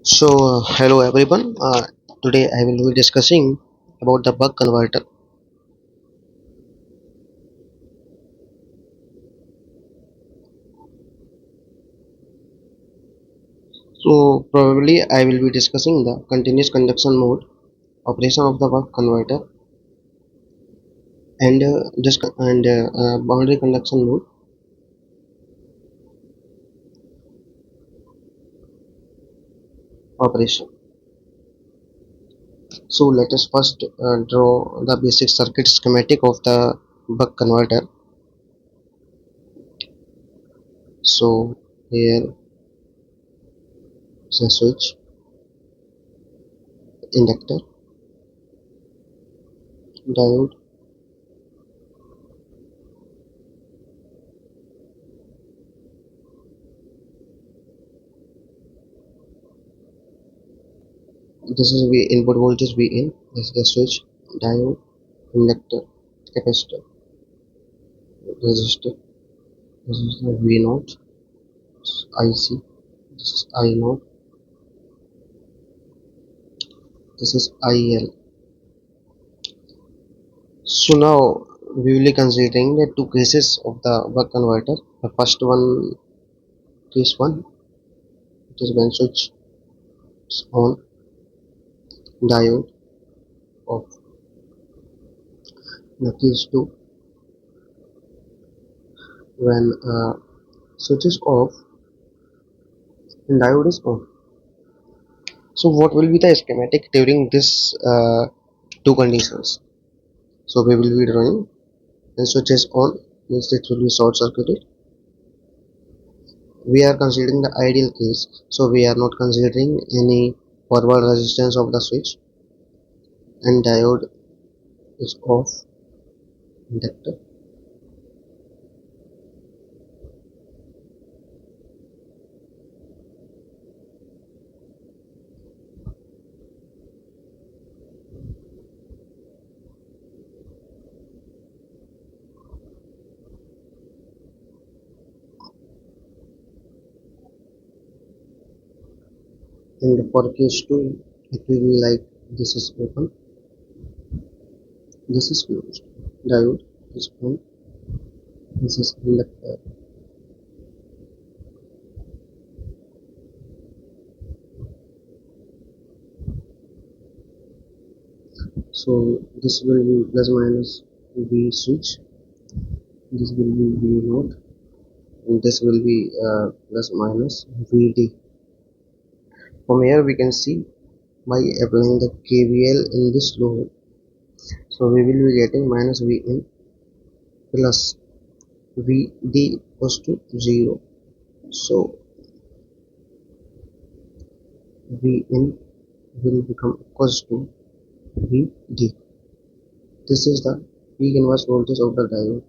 Hello everyone. Today I will be discussing about the buck converter. Probably I will be discussing the continuous conduction mode, operation of the buck converter, and boundary conduction mode operation. So let us first draw the basic circuit schematic of the buck converter. So here is a switch, inductor, diode. This is V input voltage Vin. This is the switch, diode, inductor, capacitor, resistor. This is the V naught, IC. This is I naught. This is IL. So now we will be considering the two cases of the buck converter. The first one, case one, it is when switch is on, diode off. The case two, when switch is off and diode is on. So what will be the schematic during this two conditions? So we will be drawing when switch is on, means it will be short circuited. We are considering the ideal case, so we are not considering any forward resistance of the switch, and diode is off, inductor. And for case 2 it will be like this is open, this is closed, diode is on, this is inductor. So this will be plus minus V switch, this will be V naught, and this will be plus minus VD. From here we can see by applying the KVL in this loop, so we will be getting minus Vin plus Vd equals to 0. So Vin will become equals to Vd. This is the peak inverse voltage of the diode,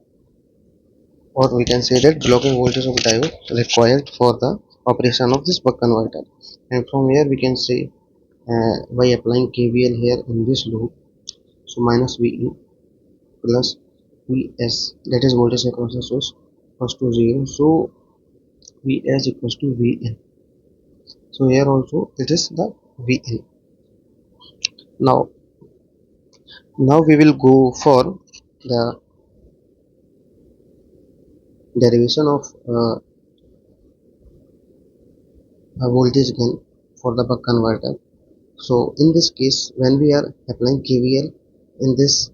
or we can say that blocking voltage of diode required for the operation of this buck converter. And from here we can say by applying KVL here in this loop, so minus Vin plus Vs, that is voltage across the source, equals to 0. So Vs equals to Vn. So here also it is the Vn. Now we will go for the derivation of a voltage gain for the buck converter. So in this case, when we are applying KVL in this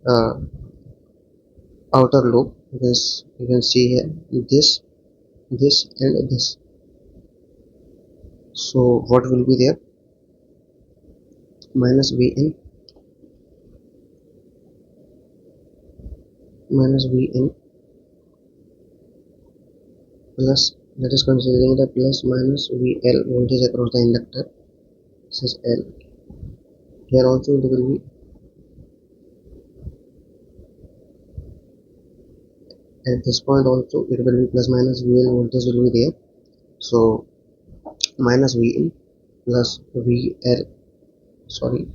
outer loop, this you can see here, this and this. So what will be there? Minus Vn, minus Vn plus, that is considering the plus minus VL, voltage across the inductor. This is L. Here also it will be, at this point also it will be plus minus VL, voltage will be there. So minus Vn plus VL, sorry,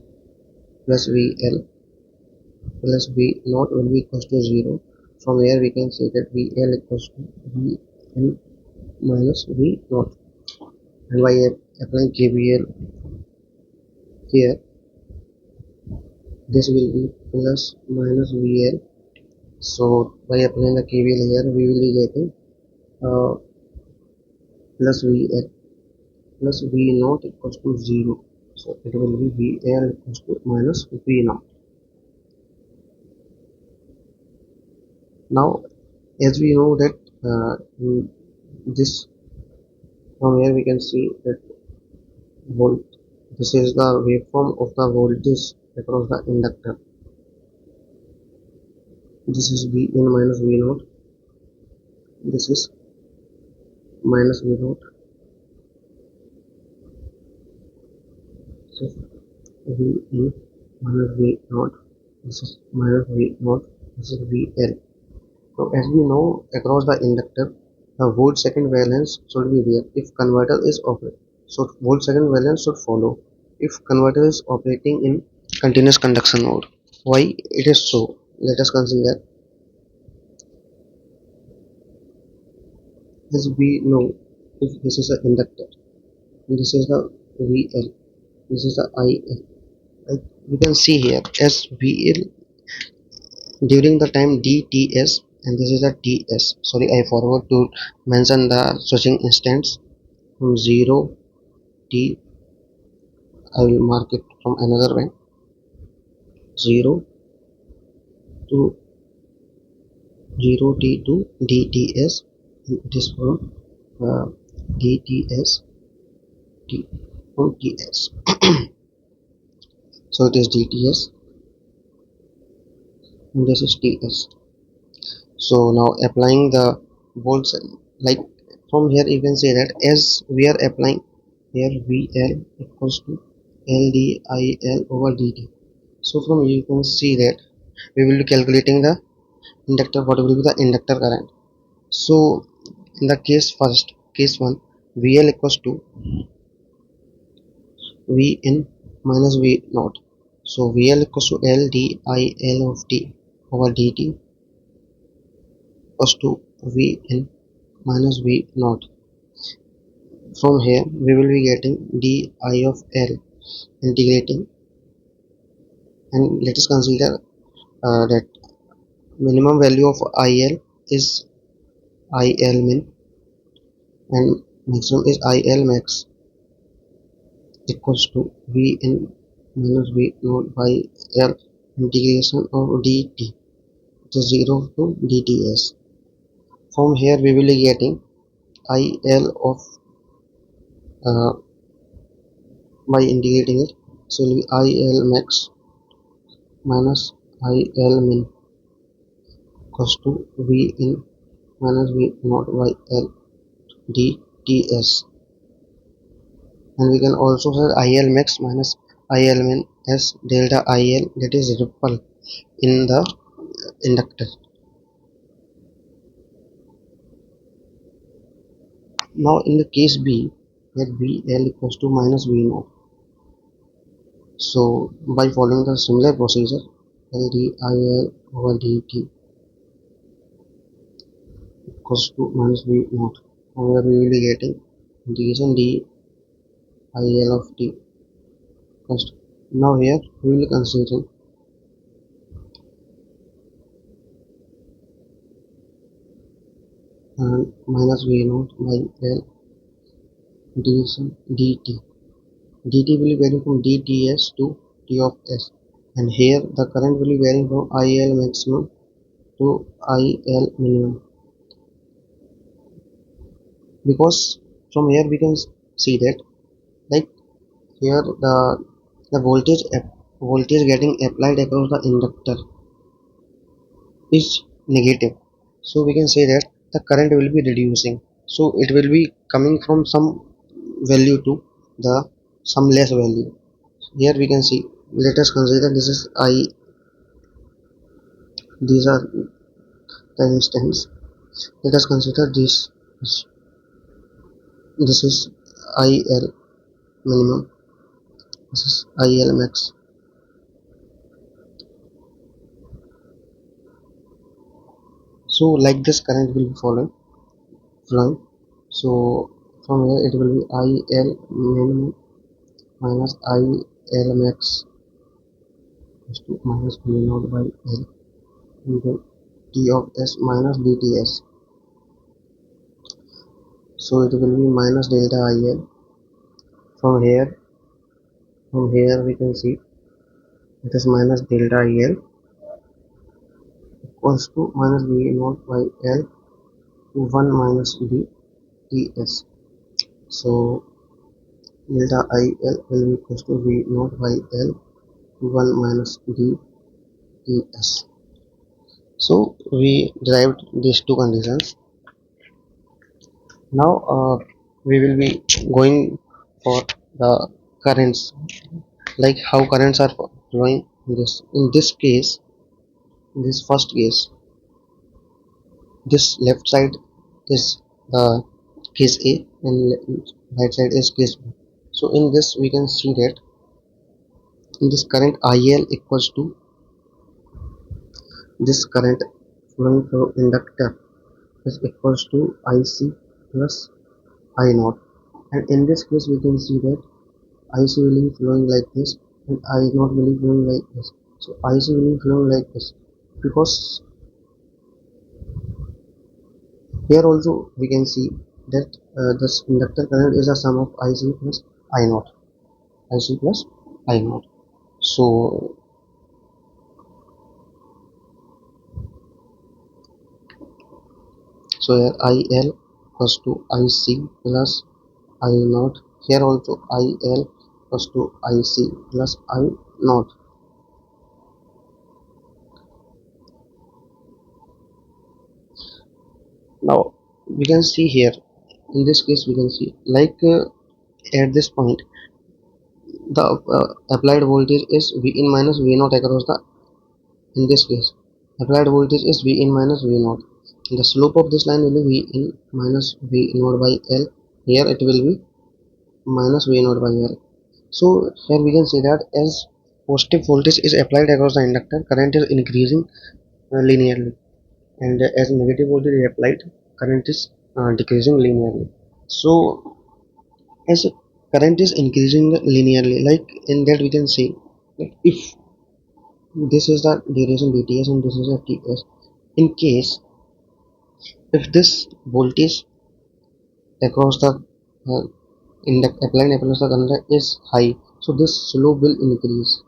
plus VL plus V naught will be equals to 0. From here we can say that VL equals to Vn minus V naught, and by applying KVL here this will be plus minus VL. So by applying the KVL here, we will be getting uh, plus VL plus V naught equals to 0. So it will be VL equals to minus V naught. Now, as we know that in this from here we can see that volt. This is the waveform of the voltage across the inductor. This is Vn minus V naught. This is minus V naught. This is Vn minus V naught. This is minus V naught. This is VL. So as we know, across the inductor, the volt second valence should be there if converter is operating. So volt second valence should follow if converter is operating in continuous conduction mode. Why it is so? Let us consider. As we know, if this is an inductor, this is the VL, this is the IL. Like we can see here as VL during the time dts, and this is the ts. Sorry, I forgot to mention the switching instance from 0 t. I will mark it from another way, 0 to 0 t to dts, and it is from dts t from ts. So it is dts and this is ts. So now applying the volts, like from here you can say that as we are applying here VL equals to LdIL over dt. So from here you can see that we will be calculating the inductor, what will be the inductor current. So in the case 1, VL equals to Vn minus V naught. So VL equals to LdIL of t over dt equals to Vn minus V naught. From here we will be getting di of L integrating, and let us consider that minimum value of IL is IL min and maximum is IL max equals to Vn minus V naught by L integration of dt, which is 0 to dts. From here we will be getting IL of by integrating it, so it will be IL max minus IL min equals to Vn minus V naught by L dts. And we can also say IL max minus IL min as delta IL, that is ripple in the inductor. Now in the case B, where VL equals to minus V naught, so by following the similar procedure, LdIL over dt equals to minus V naught, where we will be getting integration dIL of t. Now here we will consider minus V naught by L integration dt. dt will be varying from dts to t of s, and here the current will be varying from IL maximum to IL minimum, because from here we can see that like here the voltage getting applied across the inductor is negative, so we can say that the current will be reducing, so it will be coming from some value to the some less value. Here we can see, let us consider this is I, these are the instance. Let us consider this is IL minimum, this is IL max. So like this current will be flowing. So from here it will be IL minimum minus IL L max is to minus V naught by L into T of S minus dTs. So it will be minus delta IL. From here we can see it is minus delta IL equals to minus V naught by L to 1 minus dTs. So delta IL will be equals to V naught by L to 1 minus dTs. So we derived these two conditions. Now we will be going for the currents, like how currents are flowing in this case. In this first case, this left side is case A and right side is case B. So in this we can see that in this current IL equals to this current flowing through inductor is equals to IC plus I naught, and in this case we can see that IC will be flowing like this and I naught will be flowing like this. So IC will be flowing like this because here also we can see that this inductor current is a sum of IC plus I naught. IC plus I naught. So here IL equals to IC plus I naught. Here also IL equals to IC plus I naught. Now we can see here, in this case we can see like at this point the applied voltage is V in minus V naught across the, in this case applied voltage is V in minus V naught. The slope of this line will be V in minus V naught by L. Here it will be minus V naught by L. So here we can say that as positive voltage is applied across the inductor, current is increasing linearly, and as negative voltage is applied, current is decreasing linearly. So as current is increasing linearly, like in that we can say that if this is the duration dts and this is a ts, in case if this voltage across the applied across the current is high, so this slope will increase,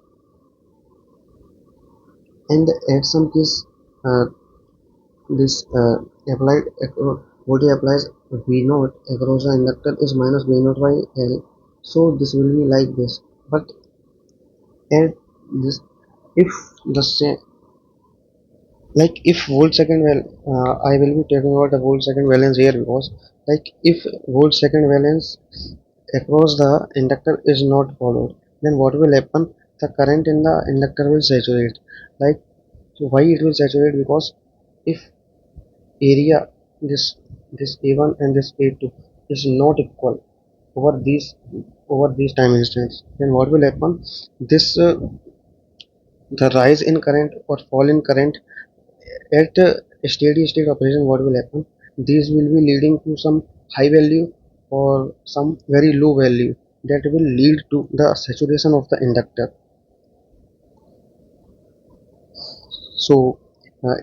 and at some case uh, this applied voltage applies V naught across the inductor is minus V naught by L. So this will be like this. But at this, if the same, like if volt second I will be talking about the volt second valence here, because like if volt second valence across the inductor is not followed, then what will happen? The current in the inductor will saturate. Like, so why it will saturate? Because if area, this a1 and this a2 is not equal over these time instants, then what will happen? This the rise in current or fall in current at steady state operation, what will happen? These will be leading to some high value or some very low value that will lead to the saturation of the inductor. So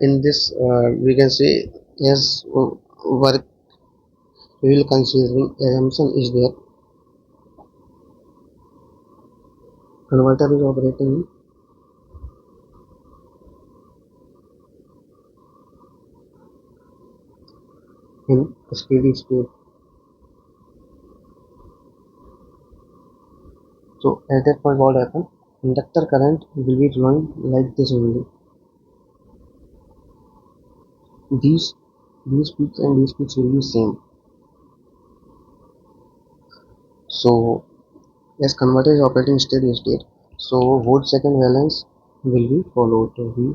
in this we can say, as work we will considering assumption is there, converter is operating in steady state. So at that point what happen? Inductor current will be flowing like this only. These these peaks and these peaks will be same. So as converter is operating steady state, so volt second valence will be followed to V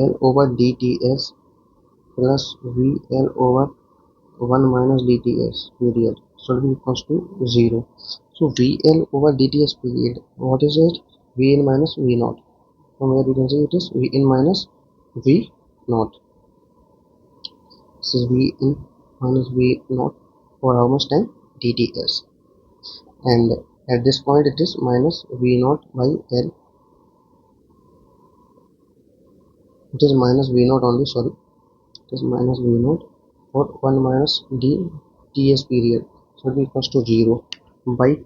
L over dTs plus V L over 1 minus dTs period, so it will equals to 0. So VL over dTs period, what is it? V in minus V naught. From here we can see it is V in minus V naught. This is V in minus V naught for how much time? dTs. And At this point it is minus V naught by L. It is minus V naught only, sorry. It is minus V naught or 1 minus d Ts period should be equals to 0 by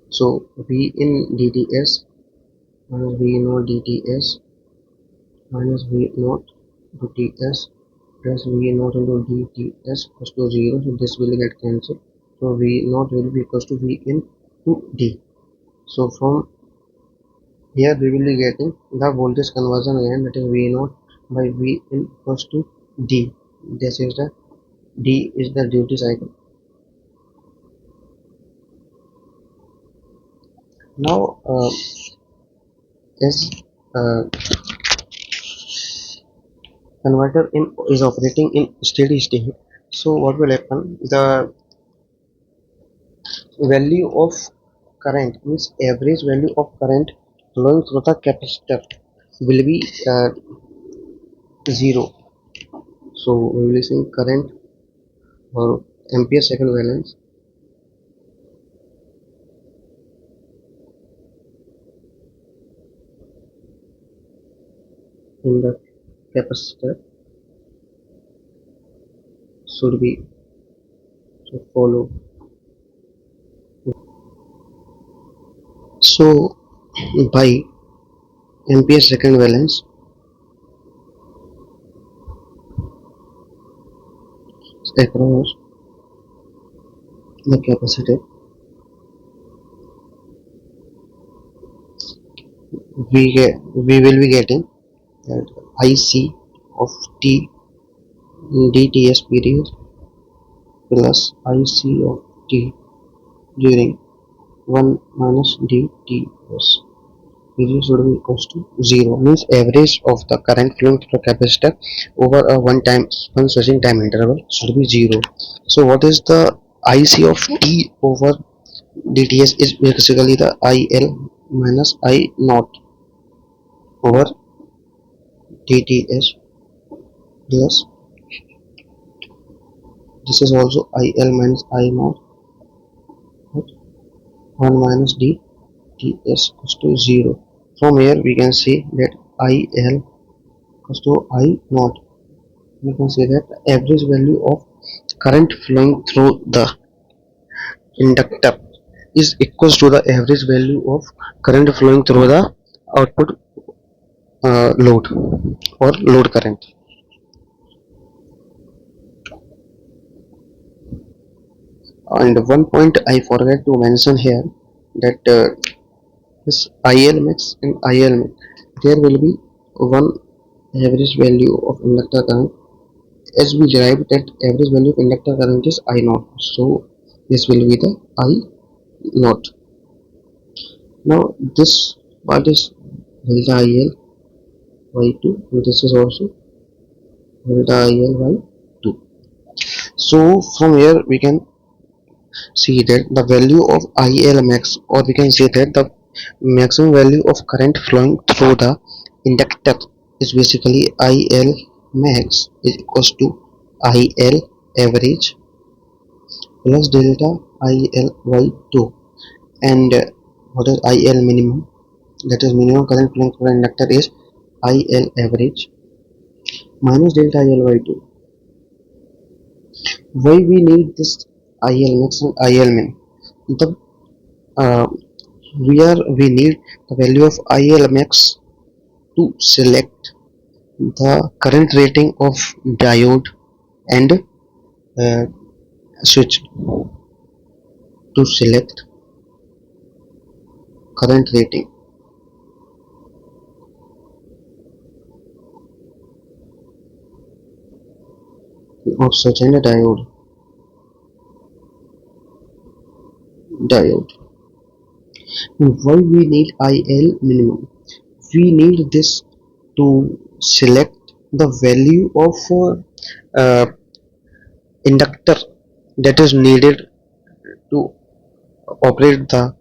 so V in dTs minus V naught dTs minus V naught to Ts plus V naught into dTs equals to 0. So this will get cancelled. So V naught will be equals to V in to d. So from here we will be getting the voltage conversion again, that is V naught by V in equals to d. This is the d is the duty cycle. Now as converter in is operating in steady state, so what will happen, the value of current means average value of current flowing through the capacitor will be 0. So we will see current or ampere second balance in the capacitor should be follow. So by ampere second balance across the capacitor, we will be getting that IC of T dTs period plus IC of T during 1 minus dTs period should be equals to 0, means average of the current flowing through the capacitor over a one switching time interval should be 0. So what is the IC of T over dTs is basically the IL minus I naught over dTs plus this is also IL minus I naught 1 minus d Ts equals to 0. From here we can see that IL equals to I naught. We can say that the average value of current flowing through the inductor is equals to the average value of current flowing through the output load or load current. And one point I forgot to mention here, that this IL max and IL min, there will be one average value of inductor current, as we derived that average value of inductor current is I naught, so this will be the I naught. Now this part is delta IL by 2 and this is also delta IL by 2. So from here we can see that the value of IL max, or we can say that the maximum value of current flowing through the inductor is basically IL max is equals to IL average plus delta IL by 2, and what is IL minimum, that is minimum current flowing through the inductor is IL average minus delta IL by 2. Why we need this IL max and IL min? The uh, we need the value of IL max to select the current rating of diode and uh, switch, to select current rating of such and a diode. And why we need IL minimum? We need this to select the value of inductor that is needed to operate the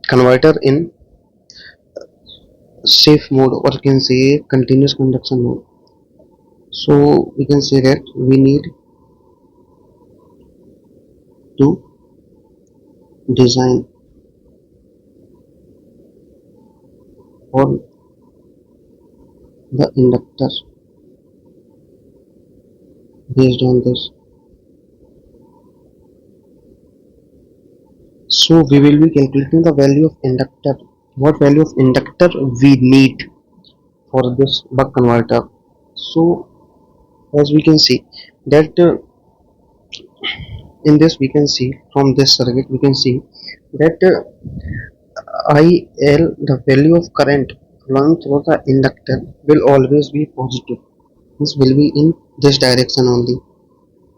converter in safe mode, or you can say continuous conduction mode. So we can say that we need to design for the inductor based on this. So we will be calculating the value of inductor. What value of inductor we need for this buck converter. So as we can see that in this we can see from this circuit we can see that IL, the value of current flowing through the inductor, will always be positive. This will be in this direction only.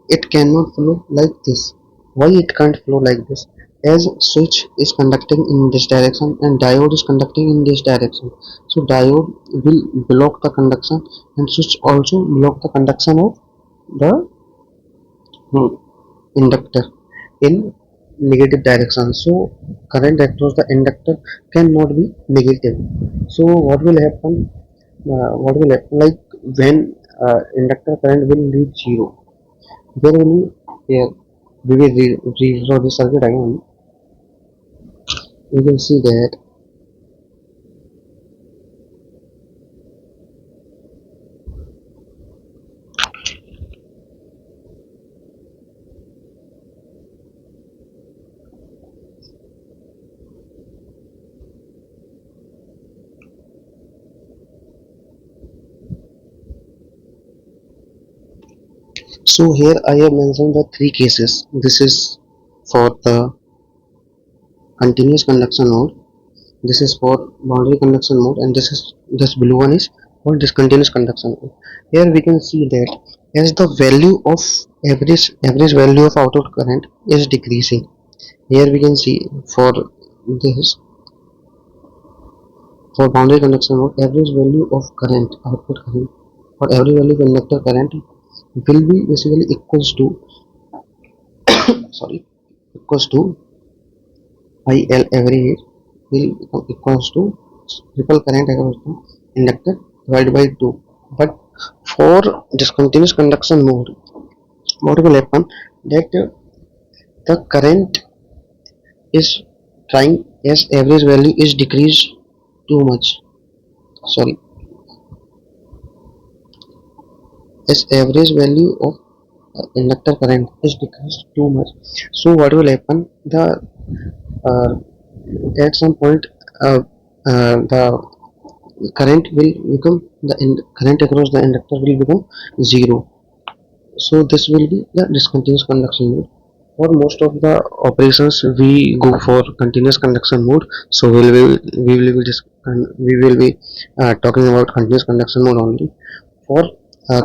It cannot flow like this. Why it can't flow like this? As switch is conducting in this direction and diode is conducting in this direction, so diode will block the conduction and switch also block the conduction of the inductor in negative direction. So current across the inductor cannot be negative. So what will happen, like when inductor current will reach zero, there only, yeah, we will redraw the circuit again. You can see that. So here I have mentioned the three cases. This is for the continuous conduction mode, this is for boundary conduction mode, and this blue one is for discontinuous conduction mode. Here we can see that as the value of average value of output current is decreasing, here we can see for this, for boundary conduction mode, average value of current, output current, for every value of inductor current will be basically equals to sorry equals to IL average will become equals to ripple current across the inductor divided by 2. But for discontinuous conduction mode, what will happen, that the current is trying, as average value is decreased too much, sorry, as average value of inductor current is decreased too much. So what will happen, the uh, at some point the current will become, current across the inductor will become zero. So this will be the discontinuous conduction mode. For most of the operations we go for continuous conduction mode, so we will be talking about continuous conduction mode only. For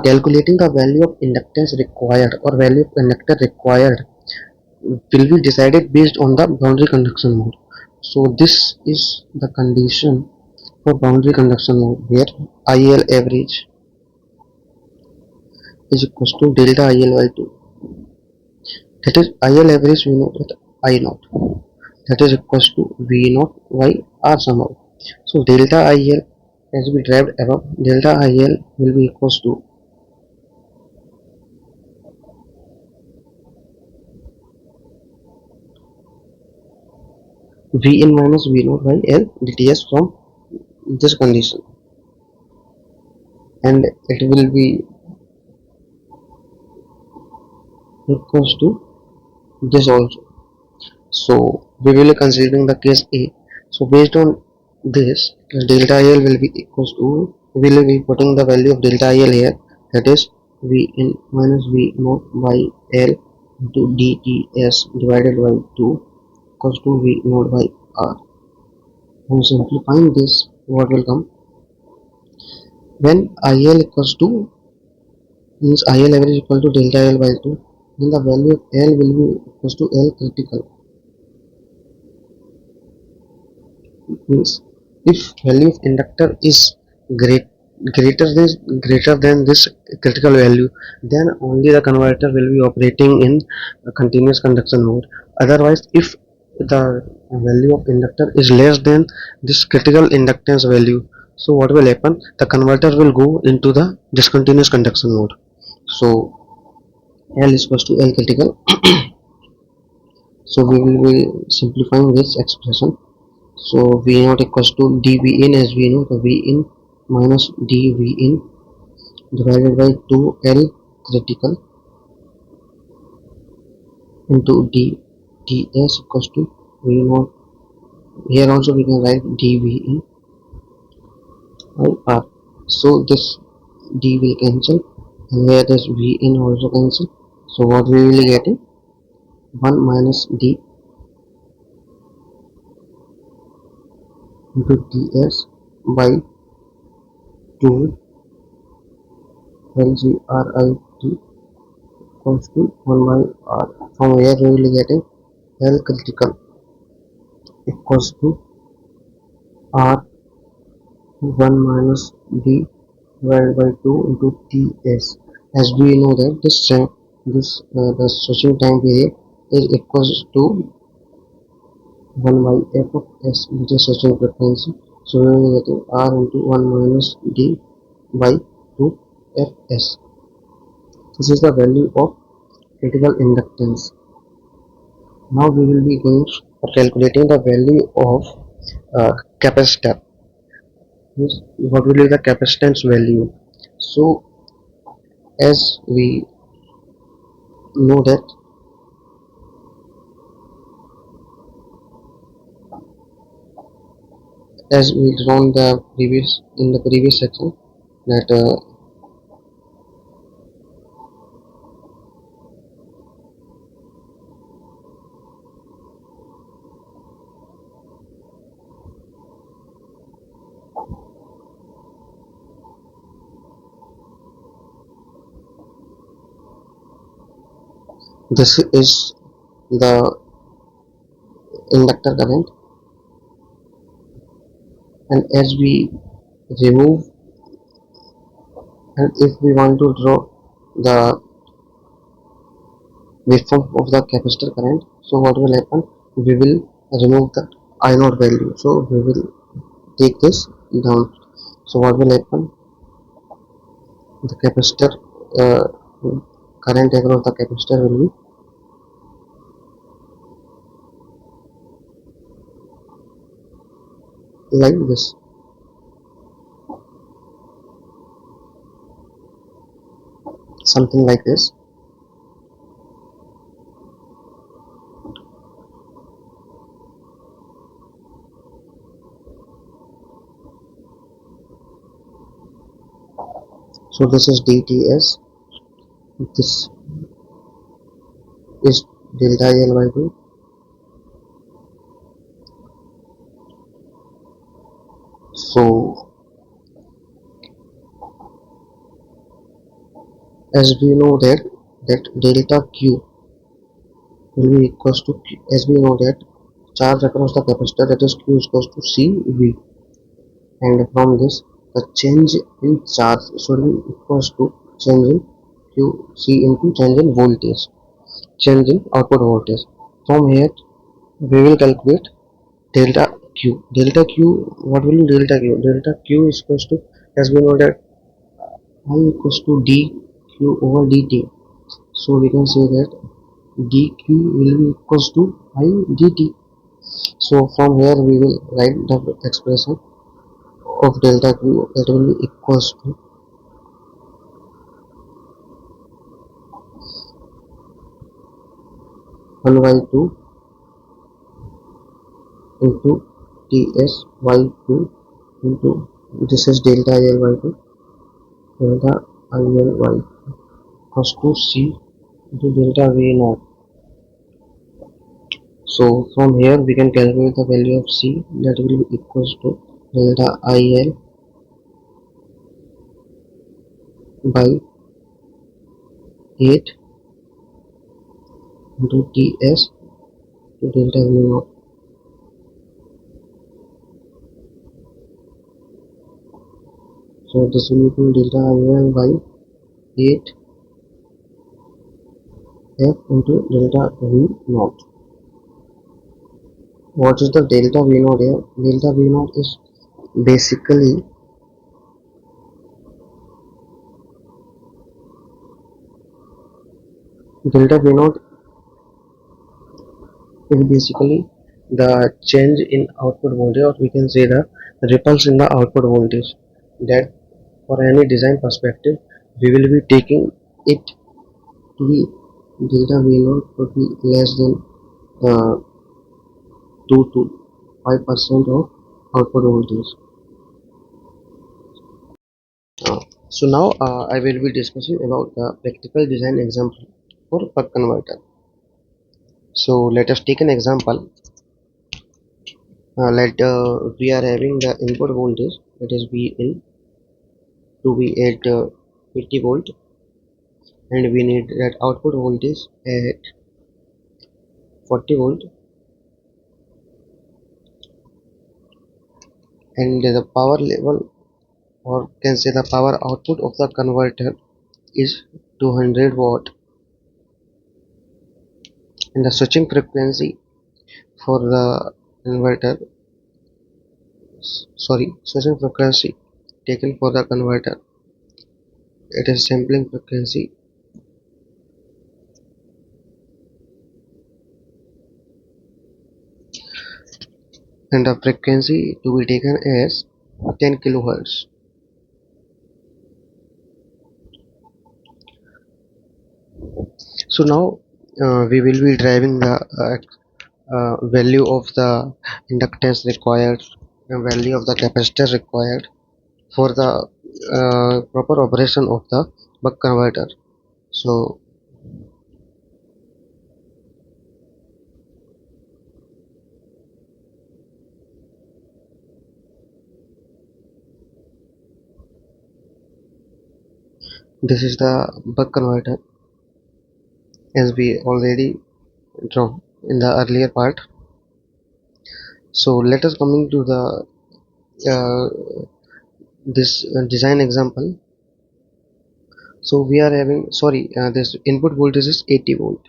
calculating the value of inductance required or value of inductor required will be decided based on the boundary conduction mode. So this is the condition for boundary conduction mode, where IL average is equals to delta IL by 2. That is IL average, we know that I naught, that is equals to V naught by R somehow. So delta IL, as we derived above, delta IL will be equals to Vn minus V naught by L dTs from this condition, and it will be equals to this also. So we will be considering the case A. So based on this, delta IL will be equals to, we will be putting the value of delta IL here, that is Vn minus V naught by L into dTs divided by 2 equals to V naught by R. And simplifying this, what will come, when IL equals to, means IL average equal to delta IL by 2, then the value of L will be equals to L critical. Means if value of inductor is great greater than this critical value, then only the converter will be operating in a continuous conduction mode. Otherwise, if the value of inductor is less than this critical inductance value, So what will happen? The converter will go into the discontinuous conduction mode. So L is equals to L critical. So we will be simplifying this expression. So V naught equals to dV in, as we know, the V in minus dV in divided by 2L critical into ds equals to V naught. Here also we can write dV in by R. So this d will cancel, and here this V in also cancel. So what we will get is 1 minus d into ds by 2 LGRIT equals to 1 by R. From here we will get L critical equals to R 1 minus D divided by 2 into Ts. As we know that the switching time period is equals to 1 by f of s, which is switching frequency. So we will get R into 1 minus D by 2 fs. This is the value of critical inductance. Now we will be going for calculating the value of capacitor. Yes, what will be the capacitance value? So as we know that as we drawn the previous in the previous section that this is the inductor current, and as we remove, and if we want to draw the waveform of the capacitor current, so what will happen? We will remove the I naught value, so we will take this down. So what will happen? The capacitor uh, current across the capacitor will be like this. Something like this. So this is dts, this is delta L by 2. So as we know that delta q will be equals to q, as we know that charge across the capacitor, that is q is equals to cv, and from this the change in charge should be equals to change in q c into change in voltage, change in output voltage. From here we will calculate delta q. Delta q, what will be delta q? Delta q is equals to, as we know that I equals to dq over dt. So we can say that dq will be equals to I dt. So from here we will write the expression of delta q, that will be equals to 1 by 2 into ts by 2 into, this is delta L by 2, delta IL by equals to c into delta V naught. So from here we can calculate the value of c, that will be equals to delta IL by 8 into ts to delta V naught. So this will equal delta IL by 8 f into delta V naught. What is the delta V naught here? Delta V naught is basically Delta V naught is basically the change in output voltage, or we can say the ripples in the output voltage, that for any design perspective we will be taking it to be delta V naught to be less than 2 to 5% of output voltage. So now I will be discussing about the practical design example for buck converter. So let us take an example. Let we are having the input voltage, that is V in, to be at 80 volt, and we need that output voltage at 40 volt, and the power level, or can say the power output of the converter, is 200 watt, and the switching frequency for the converter, switching frequency taken for the converter, it is sampling frequency, and the frequency to be taken as 10 kilohertz. So now we will be driving the value of the inductance required, the value of the capacitor required for the proper operation of the buck converter. So this is the buck converter as we already drawn in the earlier part. So let us coming to the this design example. So we are having, sorry, this input voltage is 80 volt.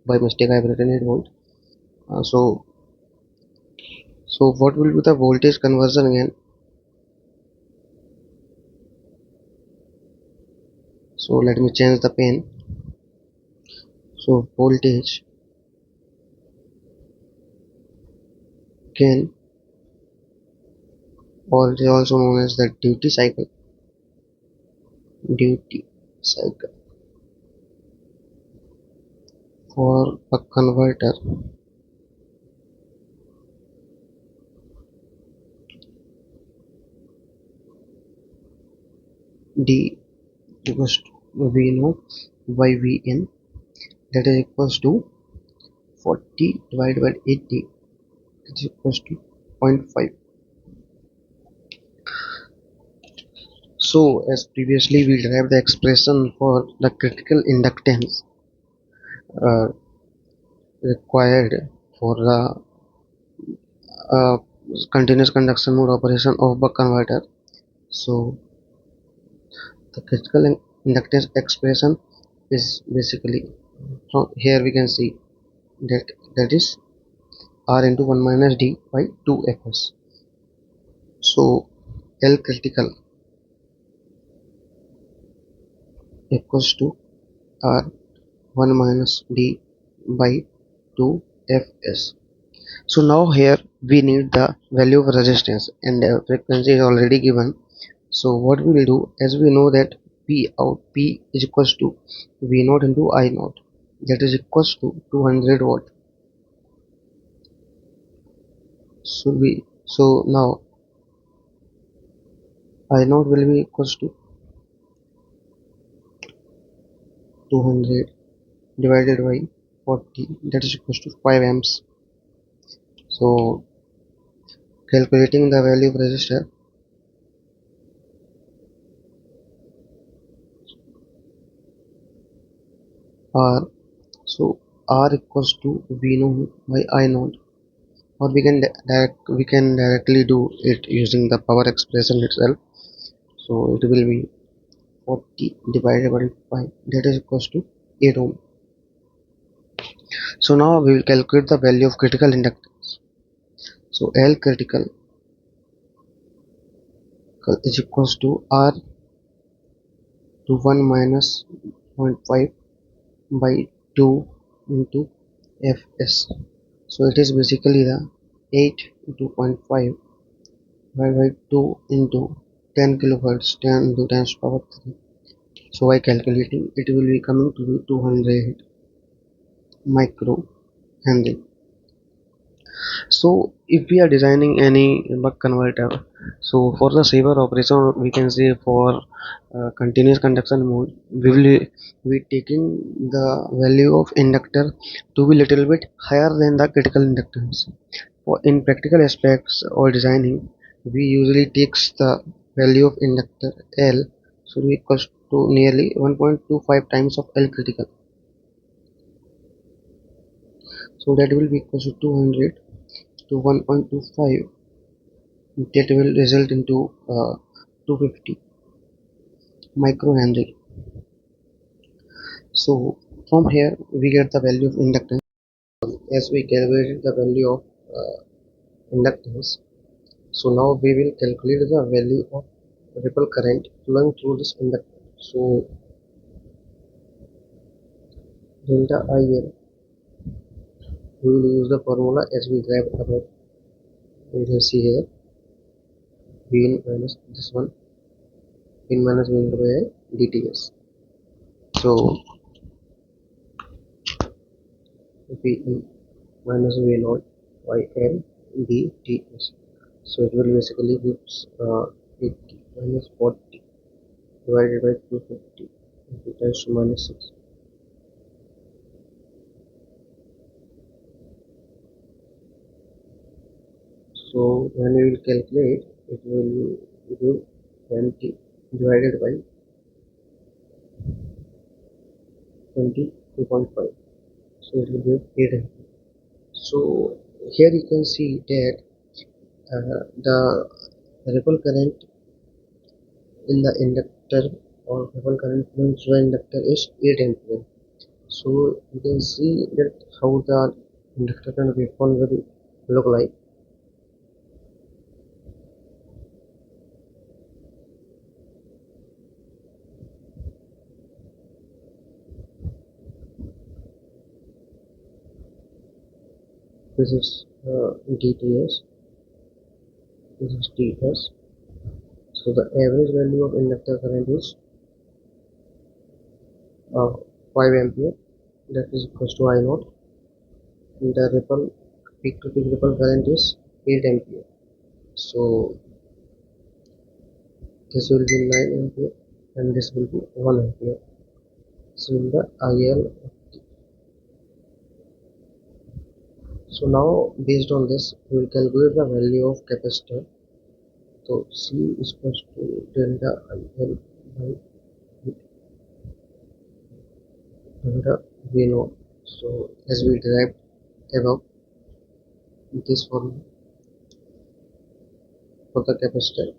By mistake I have written 8 volt. So what will be the voltage conversion again? So let me change the pen. So voltage can, or it is also known as the duty cycle for a converter, D equals to V naught by Vn, that is equals to 40 divided by 80, that is equals to 0.5. So as previously we derived the expression for the critical inductance uh, required for the uh, continuous conduction mode operation of buck converter. So the critical inductance expression is basically, so here we can see that that is R into 1 minus D by 2 Fs. So L critical equals to R 1 minus D by 2 Fs. So now here we need the value of resistance, and the frequency is already given. So what we will do, as we know that P is equals to V naught into I naught, that is equals to 200 watt. So now I naught will be equals to 200 divided by 40, that is equals to 5 amps. So calculating the value of resistor, R, so R equals to V naught by I naught, or we can directly do it using the power expression itself. So it will be 40 divided by 5, that is equals to 8 ohm. So now we will calculate the value of critical inductance. So L critical is equals to R to 1 minus 0.5 by 2 into Fs. So it is basically the 8 into 0.5 divided by 2 into 10 kilohertz 10 into 10 to the power 3. So by calculating it will be coming to be 200 micro henry. So if we are designing any buck converter, so for the saver operation we can say for continuous conduction mode we will be taking the value of inductor to be little bit higher than the critical inductance. For in practical aspects or designing we usually takes the value of inductor L should be equals to nearly 1.25 times of L critical. So that will be equals to 200 to 1.25, that will result into 250 microhenry. So from here we get the value of inductance. As we calculated the value of inductance, so now we will calculate the value of ripple current flowing through this inductor. So delta IL, we will use the formula as we derived above. You can see here V in minus this one in minus V into by dTs. So V in minus V naught by L dTs. So it will basically gives 80 minus 40 divided by 250 into 10 to minus 6. So when we will calculate, it will give 20 divided by 22.5. So it will give 8. So here you can see that the ripple current in the inductor or ripple current flowing through the inductor is 8 ampere. So you can see that how the inductor and waveform will look like. This is DTS, this is TS. So the average value of inductor current is 5 ampere, that is equals to I naught. And the ripple peak to peak ripple current is 8 ampere. So this will be 9 ampere and this will be 1 ampere. So the IL. So now based on this we will calculate the value of capacitor. So C is equals to delta IL by delta V naught. So as we derived above, this formula for the capacitor.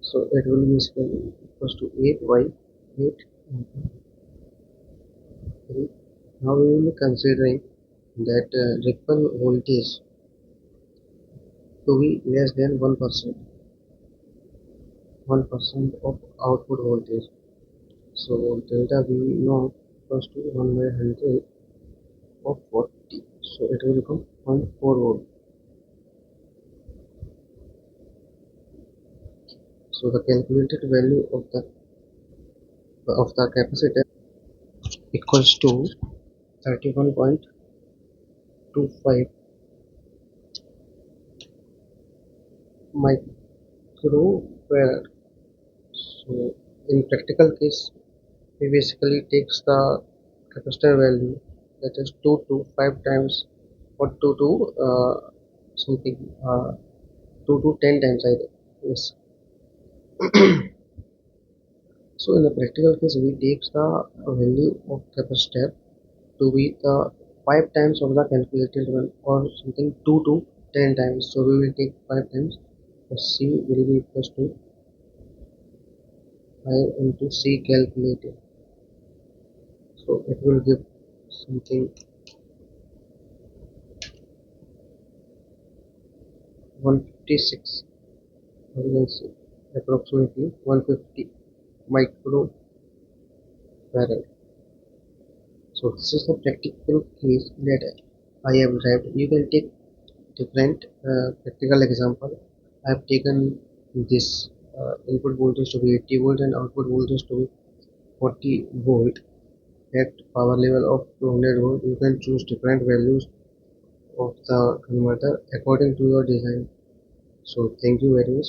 So it will be equals to 8 by 8 into 3. Now we will be considering that ripple voltage to be less than 1% of output voltage. So delta V naught equals to 1 by 100 of 40. So it will become 0.4 volt. So the calculated value of the capacitor equals to 31.25 microfarad. So in practical case, we basically takes the capacitor value, that is 2 to 5 times or 2 to something 2 to 10 times either. Yes. So in the practical case, we takes the value of capacitor to be the 5 times of the calculated one or something 2 to 10 times. So we will take 5 times. So C will be equals to 5 into C calculated. So it will give something 156, or you can say approximately 150 micro farad. So this is the practical case that I have derived. You can take different practical example. I have taken this input voltage to be 80 volt and output voltage to be 40 volt. At power level of 200 volt, you can choose different values of the converter according to your design. So thank you very much.